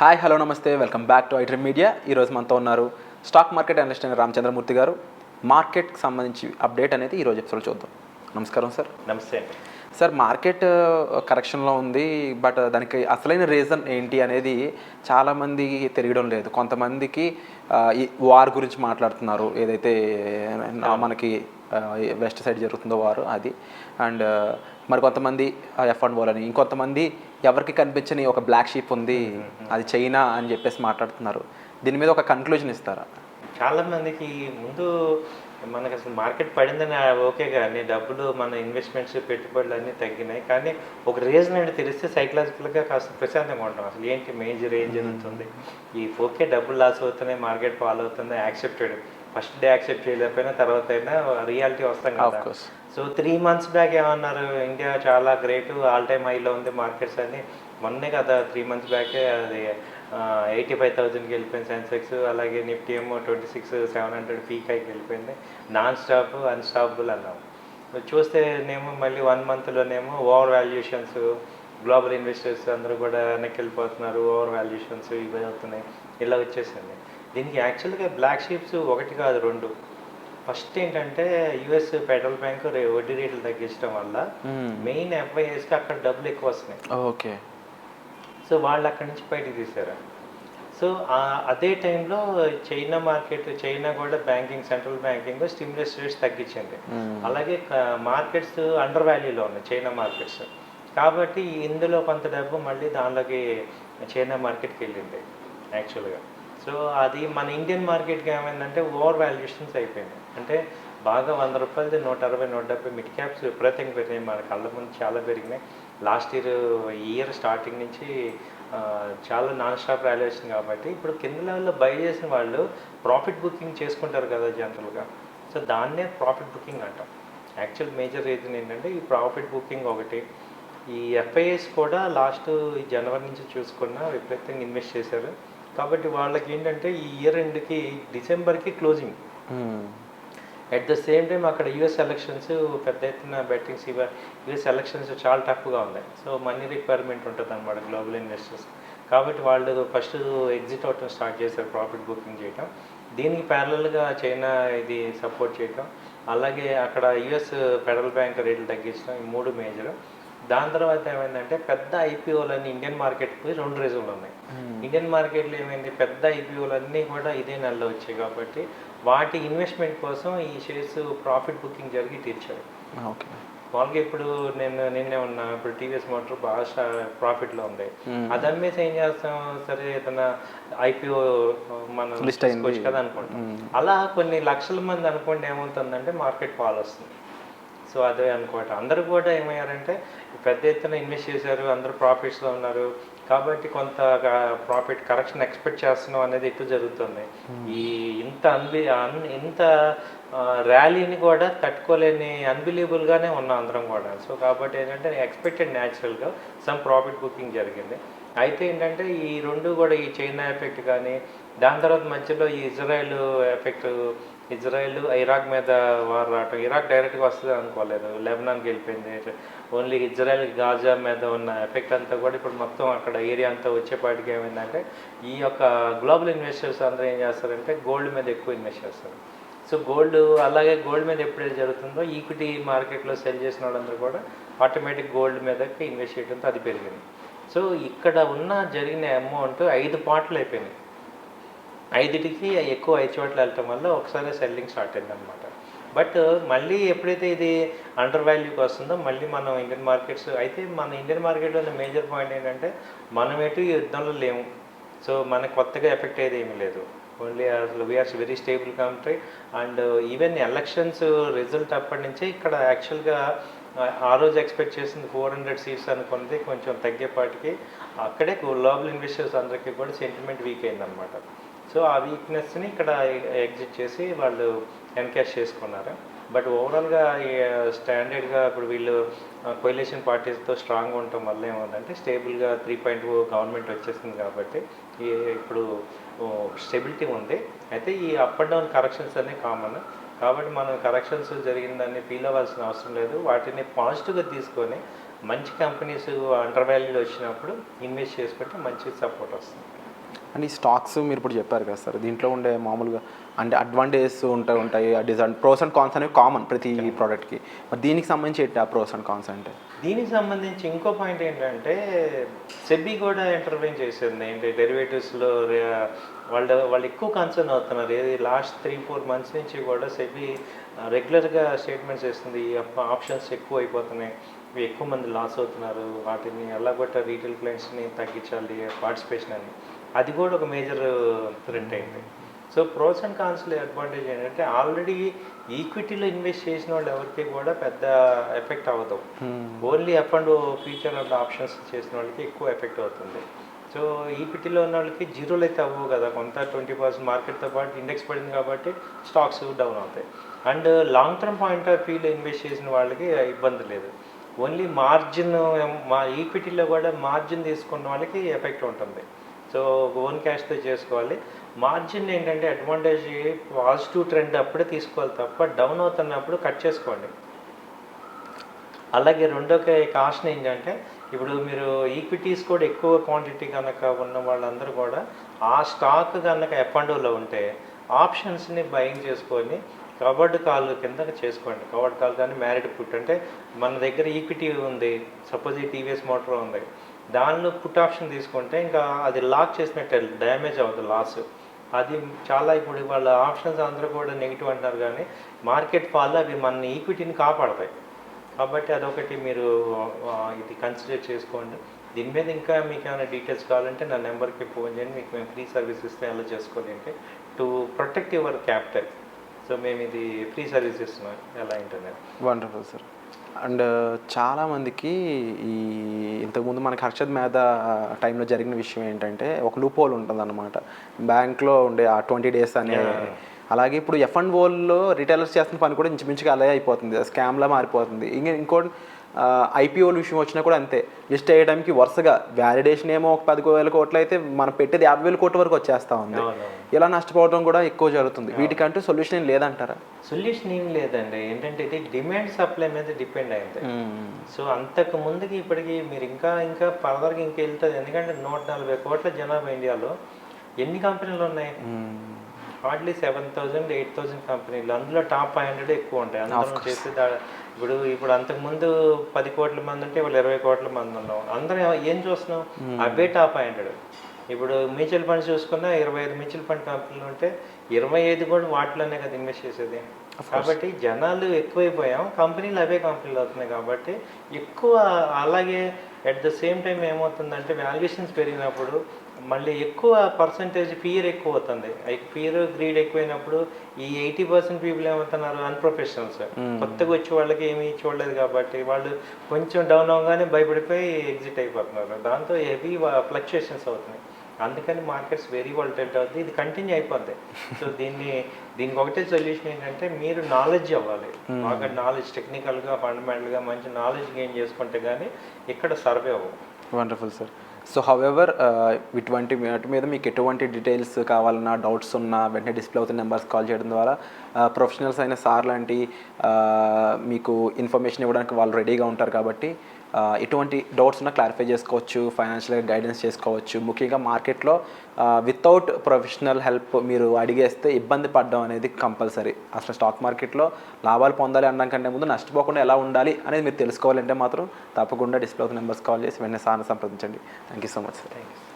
Hi hello నమస్తే welcome back to iDream media. ఈరోజు మనతో ఉన్నారు స్టాక్ మార్కెట్ అనలిస్ట్ అయిన రామచంద్రమూర్తి గారు. మార్కెట్కి సంబంధించి అప్డేట్ అనేది ఈరోజు ఎపిసోడ్ చూద్దాం. నమస్కారం సార్. నమస్తే అండి. సార్, మార్కెట్ కరెక్షన్లో ఉంది, బట్ దానికి అసలైన రీజన్ ఏంటి అనేది చాలామందికి తెలియడం లేదు. కొంతమందికి ఈ వార్ గురించి మాట్లాడుతున్నారు, ఏదైతే మనకి వెస్ట్ సైడ్ జరుగుతుందో వారు అది. అండ్ మరి కొంతమంది F&O అని, ఇంకొంతమంది ఎవరికి కనిపించని ఒక బ్లాక్ షీప్ ఉంది, అది చైనా అని చెప్పేసి మాట్లాడుతున్నారు. దీని మీద ఒక కన్క్లూజన్ ఇస్తారా? చాలామందికి ముందు మనకు అసలు మార్కెట్ పడిందని ఓకే, కానీ డబ్బులు మన ఇన్వెస్ట్మెంట్స్ పెట్టుబడులు అన్నీ తగ్గినాయి. కానీ ఒక రీజన్ ఏంటి తెలిస్తే సైకలాజికల్గా కాస్త ప్రశాంతంగా ఉంటాం. అసలు ఏంటి మేజర్ ఏం జరుగుతుంది, ఈ ఓకే డబ్బులు లాస్ అవుతున్నాయి, మార్కెట్ ఫాల్ అవుతుంది, యాక్సెప్టెడ్. ఫస్ట్ డే యాక్సెప్ట్ చేయలేకపోయినా తర్వాత అయినా రియాలిటీ వస్తాం కదా. సో 3 months బ్యాక్ ఏమన్నారు, ఇండియా చాలా గ్రేట్, ఆల్ టైమ్ హైలో ఉంది మార్కెట్స్ అని. మొన్నే కదా 3 months బ్యాకే అది 85,000కి వెళ్ళిపోయింది సెన్సెక్స్. అలాగే నిఫ్టీ ఏమో 26,700 పీక్ హైకి వెళ్ళిపోయింది. నాన్ స్టాప్ అన్స్టాపబుల్ అన్నాము. చూస్తేనేమో మళ్ళీ 1 monthలోనేమో ఓవర్ వాల్యుయేషన్స్, గ్లోబల్ ఇన్వెస్టర్స్ అందరూ కూడా వెనక్కి వెళ్ళిపోతున్నారు, ఓవర్ వాల్యుయేషన్స్ ఇవి అవుతున్నాయి, ఇలా వచ్చేసింది. దీనికి యాక్చువల్గా బ్లాక్ షీప్స్ ఒకటి కాదు, 2. ఫస్ట్ ఏంటంటే యుఎస్ ఫెడరల్ బ్యాంక్ వడ్డీ రేట్లు తగ్గించడం వల్ల మెయిన్ FIIస్కి అక్కడ డబ్బులు ఎక్కువ వస్తున్నాయి. ఓకే. సో వాళ్ళు అక్కడి నుంచి బయటకు తీశారు. సో అదే టైంలో చైనా కూడా banking, central banking stimulus rates తగ్గించింది. అలాగే మార్కెట్స్ అండర్ వాల్యూలో ఉన్నాయి చైనా మార్కెట్స్. కాబట్టి ఇందులో కొంత డబ్బు మళ్ళీ దానిలోకి చైనా మార్కెట్కి వెళ్ళింది యాక్చువల్గా. సో అది మన ఇండియన్ మార్కెట్కి ఏమైందంటే ఓవర్ వాల్యుయేషన్స్ అయిపోయింది. అంటే బాగా 100 రూపాయలది 160, 170 మిడ్ క్యాప్స్ విపరీతంగా పెరిగినాయి. మన కళ్ళ ముందు చాలా పెరిగినాయి. లాస్ట్ ఇయర్ స్టార్టింగ్ నుంచి చాలా నాన్ స్టాప్ వాల్యుయేషన్. కాబట్టి ఇప్పుడు కింద లెవెల్లో బై చేసిన వాళ్ళు ప్రాఫిట్ బుకింగ్ చేసుకుంటారు కదా జనరల్గా. సో దాన్నే ప్రాఫిట్ బుకింగ్ అంటాం. యాక్చువల్ మేజర్ రీజన్ ఏంటంటే ఈ ప్రాఫిట్ బుకింగ్ ఒకటి. ఈ FIIs కూడా లాస్ట్ జనవరి నుంచి చూసుకున్న విపరీతంగా ఇన్వెస్ట్ చేశారు. కాబట్టి వాళ్ళకి ఏంటంటే ఈ ఇయర్ ఎండ్కి డిసెంబర్కి closing. At the same time అక్కడ యుఎస్ ఎలక్షన్స్ పెద్ద ఎత్తున బెట్టింగ్స్. యుఎస్ ఎలక్షన్స్ చాలా టఫ్గా ఉన్నాయి. సో మనీ రిక్వైర్మెంట్ ఉంటుంది అనమాట గ్లోబల్ ఇన్వెస్టర్స్. కాబట్టి వాళ్ళు ఫస్ట్ ఎగ్జిట్ అవటం స్టార్ట్ చేశారు, ప్రాఫిట్ బుకింగ్ చేయటం. దీనికి ప్యారలల్గా చైనా ఇది సపోర్ట్ చేయటం, అలాగే అక్కడ యుఎస్ ఫెడరల్ బ్యాంక్ రేట్లు తగ్గించడం, ఈ 3 మేజర్. దాని తర్వాత ఏమైందంటే పెద్ద IPOలన్నీ ఇండియన్ మార్కెట్కి 2 రీజన్లు ఉన్నాయి. ఇండియన్ మార్కెట్లో ఏమైంది, పెద్ద IPOలన్నీ కూడా ఇదే నెలలో వచ్చాయి. కాబట్టి వాటి ఇన్వెస్ట్మెంట్ కోసం ఈ షేర్స్ ప్రాఫిట్ బుకింగ్ జరిగి తీర్చారు. ఓకే. మామూలుగా ఇప్పుడు నిన్నే ఉన్నా, ఇప్పుడు టీవీఎస్ మోటార్ బాగా ప్రాఫిట్లో ఉంది. అది అమ్మేసి ఏం చేస్తాం, సరే ఏదైనా IPO మనం తీసుకోవచ్చు కదా అనుకుంటాం. అలా కొన్ని లక్షల మంది అనుకోండి ఏమవుతుందంటే మార్కెట్ ఫాల్ వస్తుంది. సో అదే అనుకోవటం. అందరూ కూడా ఏమయ్యారంటే పెద్ద ఎత్తున ఇన్వెస్ట్ చేశారు, అందరూ ప్రాఫిట్స్లో ఉన్నారు. కాబట్టి కొంత ప్రాఫిట్ కరెక్షన్ ఎక్స్పెక్ట్ చేస్తున్నాం అనేది ఎక్కువ జరుగుతుంది. ఈ ఇంత ర్యాలీని కూడా తట్టుకోలేని అన్బిలీవబుల్గానే ఉన్నాం అందరం కూడా. సో కాబట్టి ఏంటంటే ఎక్స్పెక్టెడ్ న్యాచురల్గా సమ్ ప్రాఫిట్ బుకింగ్ జరిగింది. అయితే ఏంటంటే ఈ 2 కూడా, ఈ చైనా ఎఫెక్ట్ కానీ, దాని తర్వాత మధ్యలో ఈ ఇజ్రాయెల్ ఎఫెక్ట్, ఇజ్రాయెల్ ఇరాక్ మీద వార్ రావటం. ఇరాక్ డైరెక్ట్గా వస్తుంది అనుకోలేదు, లెబనాన్కి వెళ్ళిపోయింది. ఓన్లీ ఇజ్రాయెల్ గాజా మీద ఉన్న ఎఫెక్ట్ అంతా కూడా ఇప్పుడు మొత్తం అక్కడ ఏరియా అంతా వచ్చేపాటికి ఏమైందంటే ఈ యొక్క గ్లోబల్ ఇన్వెస్టర్స్ అందరూ ఏం చేస్తారంటే గోల్డ్ మీద ఎక్కువ ఇన్వెస్ట్ చేస్తారు. సో అలాగే గోల్డ్ మీద ఎప్పుడైతే జరుగుతుందో ఈక్విటీ మార్కెట్లో సెల్ చేసిన వాళ్ళందరూ కూడా ఆటోమేటిక్ గోల్డ్ మీదకి ఇన్వెస్ట్ చేయడంతో అది పెరిగింది. సో ఇక్కడ జరిగిన అమౌంట్ 5 పార్ట్లు అయిపోయినాయి. 5టికి ఎక్కువ 5 చోట్ల వెళ్ళటం వల్ల ఒకసారి సెల్లింగ్ స్టార్ట్ అయింది అనమాట. బట్ మళ్ళీ ఎప్పుడైతే ఇది అండర్ వాల్యూకి వస్తుందో మళ్ళీ మనం ఇండియన్ మార్కెట్స్, అయితే మన ఇండియన్ మార్కెట్లో మేజర్ పాయింట్ ఏంటంటే మనం ఎటు యుద్ధంలో లేము. సో మనకు కొత్తగా ఎఫెక్ట్ అయ్యేది ఏమీ లేదు. ఓన్లీ అసలు we are very stable country. And even elections result అప్పటి నుంచే ఇక్కడ యాక్చువల్గా ఆ రోజు ఎక్స్పెక్ట్ చేసింది 400 సీట్స్ అనుకున్నది కొంచెం తగ్గేపాటికి అక్కడే గ్లోబల్ ఇన్వెస్టర్స్ అందరికీ కూడా సెంటిమెంట్ వీక్ అయిందనమాట. సో ఆ వీక్నెస్ని ఇక్కడ ఎగ్జిట్ చేసి వాళ్ళు ఎన్కాష్ చేసుకున్నారు. బట్ ఓవరాల్గా స్టాండర్డ్గా ఇప్పుడు వీళ్ళు కొయిలేషన్ పార్టీస్తో స్ట్రాంగ్గా ఉండటం వల్ల ఏముందంటే స్టేబుల్గా 3.2 గవర్నమెంట్ వచ్చేసింది. కాబట్టి ఇప్పుడు స్టెబిలిటీ ఉంది. అయితే ఈ అప్ అండ్ డౌన్ కరెక్షన్స్ అన్నీ కామన్. కాబట్టి మనం కరెక్షన్స్ జరిగిందని ఫీల్ అవ్వాల్సిన అవసరం లేదు. వాటిని పాజిటివ్గా తీసుకొని మంచి కంపెనీస్ అండర్ వాల్యూలో వచ్చినప్పుడు ఇన్వెస్ట్ చేసుకుంటే మంచి సపోర్ట్ వస్తుంది. అండ్ ఈ స్టాక్స్ మీరు ఇప్పుడు చెప్పారు కదా సార్, దీంట్లో ఉండే మామూలుగా అంటే అడ్వాంటేజెస్ ఉంటాయి ప్రోస్ అండ్ కాన్స్ అనేవి కామన్ ప్రతి ప్రోడక్ట్కి. మరి దీనికి సంబంధించి ఏంటి ఆ ప్రోస్ అండ్ కాన్స్ అంటే? దీనికి సంబంధించి ఇంకో పాయింట్ ఏంటంటే సెబీ కూడా ఇంటర్వ్యూన్ చేసింది ఏంటి డెరివేటివ్స్లో. వాళ్ళు ఎక్కువ కన్సర్న్ అవుతున్నారు. ఏది లాస్ట్ 3-4 months నుంచి కూడా సెబీ రెగ్యులర్గా స్టేట్మెంట్స్ ఇస్తుంది, ఈ ఆప్షన్స్ ఎక్కువ అయిపోతున్నాయి, ఎక్కువ మంది లాస్ అవుతున్నారు, వాటిని ఎలాగొట్ట రీటైల్ క్లయింట్స్ని తగ్గించాలి పార్టిసిపేషన్ అని. అది కూడా ఒక మేజర్ థ్రెట్ అయింది. సో ప్రోస్ అండ్ కాన్స్లో అడ్వాంటేజ్ ఏంటంటే ఆల్రెడీ ఈక్విటీలో ఇన్వెస్ట్ చేసిన వాళ్ళు ఎవరికి కూడా పెద్ద ఎఫెక్ట్ అవ్వదు. Only up and future and options చేసిన వాళ్ళకి ఎక్కువ ఎఫెక్ట్ అవుతుంది. సో ఈక్విటీలో ఉన్న వాళ్ళకి జీరోలు అయితే అవ్వవు కదా, కొంత 20% మార్కెట్తో పాటు ఇండెక్స్ పడింది కాబట్టి స్టాక్స్ డౌన్ అవుతాయి. And long term point of వ్యూలో ఇన్వెస్ట్ చేసిన వాళ్ళకి ఇబ్బంది లేదు. ఓన్లీ మార్జిన్, మా ఈక్విటీలో కూడా మార్జిన్ తీసుకున్న వాళ్ళకి ఎఫెక్ట్ ఉంటుంది. సో ఓన్ క్యాష్తో చేసుకోవాలి. మార్జిన్ ఏంటంటే అడ్వాంటేజ్ పాజిటివ్ ట్రెండ్ అప్పుడే తీసుకోవాలి తప్ప డౌన్ అవుతున్నప్పుడు కట్ చేసుకోండి. అలాగే రెండో కాస్ట్ ఏంటంటే ఇప్పుడు మీరు ఈక్విటీస్ కూడా ఎక్కువ క్వాంటిటీ కనుక ఉన్న వాళ్ళందరూ కూడా ఆ స్టాక్ కనుక ఎఫ్అండ్లో ఉంటే ఆప్షన్స్ని బయింగ్ చేసుకొని కవర్డ్ కాల్ కింద చేసుకోండి. కవర్డ్ కాల్ కానీ మ్యారిడ్ పుట్ అంటే మన దగ్గర ఈక్విటీ ఉంది, సపోజ్ ఈ టీవీఎస్ మోటార్ ఉంది, దానిలో పుట్ ఆప్షన్ తీసుకుంటే ఇంకా అది లాక్ చేసినట్టే, డ్యామేజ్ అవ్వదు, లాస్. అది చాలా ఇప్పుడు వాళ్ళ ఆప్షన్స్ అందరూ కూడా నెగిటివ్ అంటారు కానీ మార్కెట్ ఫాల్ అవి మన ఈక్విటీని కాపాడతాయి. కాబట్టి అదొకటి మీరు ఇది కన్సిడర్ చేసుకోండి. దీని మీద ఇంకా మీకు ఏమైనా డీటెయిల్స్ కావాలంటే నా నెంబర్కి ఫోన్ చేయండి, మీకు మేము ఫ్రీ సర్వీస్ ఇస్తే ఎలా చేసుకోవాలి అంటే to protect your capital. So మేము ఇది ఫ్రీ సర్వీస్ ఇస్తున్నాం ఎలా ఇంటర్నెట్. Wonderful sir. అండ్ చాలామందికి ఈ ఇంతకుముందు మనకి హర్షద్ మేధా టైంలో జరిగిన విషయం ఏంటంటే ఒక లూప్ హోల్ ఉంటుంది అన్నమాట, బ్యాంక్లో ఉండే ఆ 20 days అనే. అలాగే ఇప్పుడు ఎఫ్&ఓల్లో రిటైలర్స్ చేస్తున్న పని కూడా ఇంచుమించుగా అలాగే అయిపోతుంది, స్కామ్లా మారిపోతుంది. ఇంకోటి ఐపీఓల విషయం వచ్చినా కూడా అంతే, లిస్ట్ అయ్యడానికి వరుసగా వ్యాలిడేషన్ ఏమో ఒక 10,000 కోట్లు అయితే మనం పెట్టేది 50,000 కోట్ల వరకు వచ్చేస్తూ ఉంది. ఇలా నష్టపోవడం కూడా ఎక్కువ జరుగుతుంది. వీటికంటూ సొల్యూషన్ ఏం లేదంటారా? సొల్యూషన్ ఏం లేదండి. ఏంటంటే ఇది డిమాండ్ సప్లై మీద డిపెండ్ అయింది. సో అంతకు ముందుకి ఇప్పటికి మీరు ఇంకా ఇంకా ఫర్దర్గా ఇంకా వెళ్తుంది. ఎందుకంటే 140 కోట్ల జనాభా ఇండియాలో ఎన్ని కంపెనీలు ఉన్నాయి? హార్డ్లీ 7,000-8,000 కంపెనీలు. అందులో టాప్ 500 ఎక్కువ ఉంటాయి. అందరం చేస్తే ఇప్పుడు అంతకుముందు 10 కోట్ల మంది ఉంటే వాళ్ళు 20 కోట్ల మంది ఉన్నాం. అందరం ఏం చూస్తున్నాం? అవే టాప్ 500. ఇప్పుడు మ్యూచువల్ ఫండ్స్ చూసుకున్నా 25 మ్యూచువల్ ఫండ్ కంపెనీలు ఉంటే 25 కూడా వాటిలోనే కదా ఇన్వెస్ట్ చేసేది. కాబట్టి జనాలు ఎక్కువైపోయాం, కంపెనీలు అవే కంపెనీలు అవుతున్నాయి కాబట్టి ఎక్కువ. అలాగే అట్ ద సేమ్ టైం ఏమవుతుందంటే వాల్యుయేషన్స్ పెరిగినప్పుడు మళ్ళీ ఎక్కువ పర్సంటేజ్ ఫియర్ ఎక్కువ అవుతుంది. ఫియర్ గ్రీడ్ ఎక్కువైనప్పుడు ఈ 80% పీపుల్ ఏమవుతున్నారు? అన్ప్రొఫెషనల్స్. కొత్తగా వచ్చే వాళ్ళకి ఏమీ చూడలేదు కాబట్టి వాళ్ళు కొంచెం డౌన్ అవగానే భయపడిపోయి ఎగ్జిట్ అయిపోతున్నారు. దాంతో హెవీ ఫ్లక్చుయేషన్స్ అవుతున్నాయి. అందుకని మార్కెట్స్ వెరీ వాలటైల్ అవుతుంది. ఇది కంటిన్యూ అయిపోద్ది. సో దీనికి ఒకటే సొల్యూషన్ ఏంటంటే మీరు నాలెడ్జ్ అవ్వాలి. బాగా నాలెడ్జ్, టెక్నికల్గా ఫండమెంటల్గా మంచి నాలెడ్జ్ గెయిన్ చేసుకుంటే కానీ ఇక్కడ సర్వే అవ్వవు. Wonderful sir. సో హౌఎవర్ ఇటువంటి వాటి మీద మీకు ఎటువంటి డీటెయిల్స్ కావాలన్నా, డౌట్స్ ఉన్నా వెంటనే డిస్ప్లే అవుతున్న నెంబర్స్ కాల్ చేయడం ద్వారా ప్రొఫెషనల్స్ అయిన సార్ లాంటి మీకు ఇన్ఫర్మేషన్ ఇవ్వడానికి వాళ్ళు రెడీగా ఉంటారు. కాబట్టి ఎటువంటి డౌట్స్ ఉన్నా క్లారిఫై చేసుకోవచ్చు, ఫైనాన్షియల్గా గైడెన్స్ చేసుకోవచ్చు. ముఖ్యంగా మార్కెట్లో వితౌట్ ప్రొఫెషనల్ హెల్ప్ మీరు అడిగేస్తే ఇబ్బంది పడడం అనేది కంపల్సరీ. అసలు స్టాక్ మార్కెట్లో లాభాలు పొందాలి అనడం కంటే ముందు నష్టపోకుండా ఎలా ఉండాలి అనేది మీరు తెలుసుకోవాలంటే మాత్రం తప్పకుండా డిస్ప్లే అవుతున్న నెంబర్స్ కాల్ చేసి వెంటనే సార్ని సంప్రదించండి. Thank you so much sir. Thank you.